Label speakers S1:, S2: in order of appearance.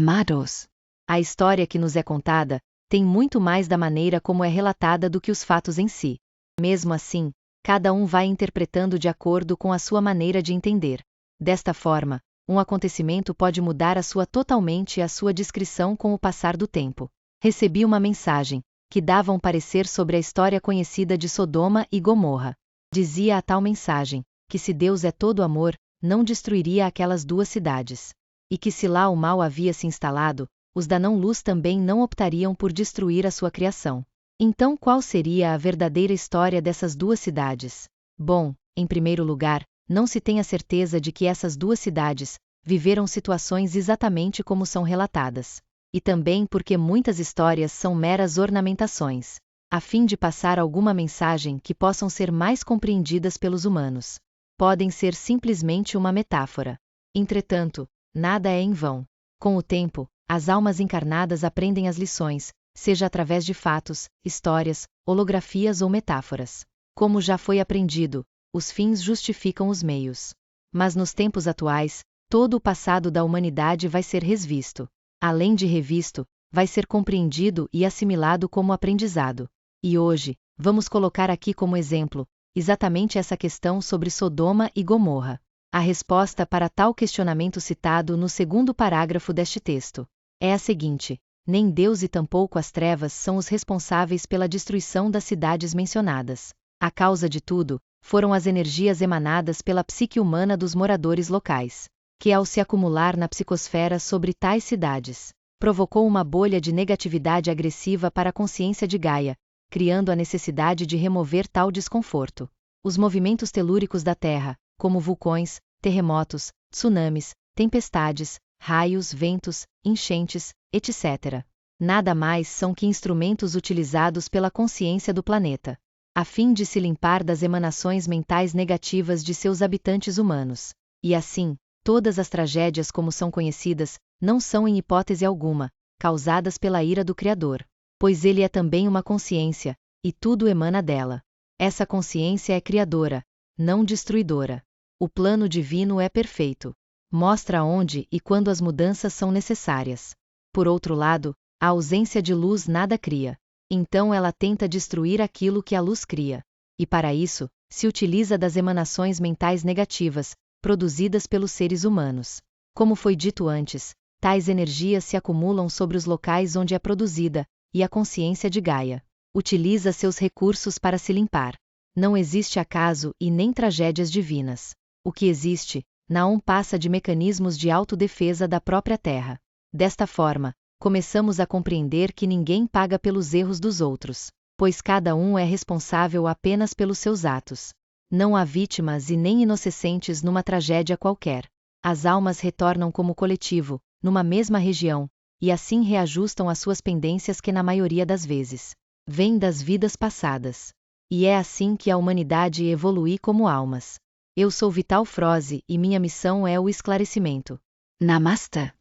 S1: Amados, a história que nos é contada tem muito mais da maneira como é relatada do que os fatos em si. Mesmo assim, cada um vai interpretando de acordo com a sua maneira de entender. Desta forma, um acontecimento pode mudar a sua totalmente a sua descrição com o passar do tempo. Recebi uma mensagem que dava um parecer sobre a história conhecida de Sodoma e Gomorra. Dizia a tal mensagem que se Deus é todo amor, não destruiria aquelas duas cidades. E que se lá o mal havia se instalado, os da não-luz também não optariam por destruir a sua criação. Então qual seria a verdadeira história dessas duas cidades? Bom, em primeiro lugar, não se tem a certeza de que essas duas cidades viveram situações exatamente como são relatadas. E também porque muitas histórias são meras ornamentações, a fim de passar alguma mensagem que possam ser mais compreendidas pelos humanos. Podem ser simplesmente uma metáfora. Entretanto, nada é em vão. Com o tempo, as almas encarnadas aprendem as lições, seja através de fatos, histórias, holografias ou metáforas. Como já foi aprendido, os fins justificam os meios. Mas nos tempos atuais, todo o passado da humanidade vai ser revisto. Além de revisto, vai ser compreendido e assimilado como aprendizado. E hoje, vamos colocar aqui como exemplo, exatamente essa questão sobre Sodoma e Gomorra. A resposta para tal questionamento citado no segundo parágrafo deste texto é a seguinte: nem Deus e tampouco as trevas são os responsáveis pela destruição das cidades mencionadas. A causa de tudo foram as energias emanadas pela psique humana dos moradores locais, que ao se acumular na psicosfera sobre tais cidades, provocou uma bolha de negatividade agressiva para a consciência de Gaia, criando a necessidade de remover tal desconforto. Os movimentos telúricos da Terra, como vulcões, terremotos, tsunamis, tempestades, raios, ventos, enchentes, etc. Nada mais são que instrumentos utilizados pela consciência do planeta, a fim de se limpar das emanações mentais negativas de seus habitantes humanos. E assim, todas as tragédias como são conhecidas, não são em hipótese alguma, causadas pela ira do Criador, pois ele é também uma consciência, e tudo emana dela. Essa consciência é criadora, não destruidora. O plano divino é perfeito. Mostra onde e quando as mudanças são necessárias. Por outro lado, a ausência de luz nada cria. Então ela tenta destruir aquilo que a luz cria. E para isso, se utiliza das emanações mentais negativas, produzidas pelos seres humanos. Como foi dito antes, tais energias se acumulam sobre os locais onde é produzida, e a consciência de Gaia utiliza seus recursos para se limpar. Não existe acaso e nem tragédias divinas. O que existe, não passa de mecanismos de autodefesa da própria Terra. Desta forma, começamos a compreender que ninguém paga pelos erros dos outros, pois cada um é responsável apenas pelos seus atos. Não há vítimas e nem inocentes numa tragédia qualquer. As almas retornam como coletivo, numa mesma região, e assim reajustam as suas pendências que na maioria das vezes vêm das vidas passadas. E é assim que a humanidade evolui como almas. Eu sou Vital Froze e minha missão é o esclarecimento.
S2: Namaste.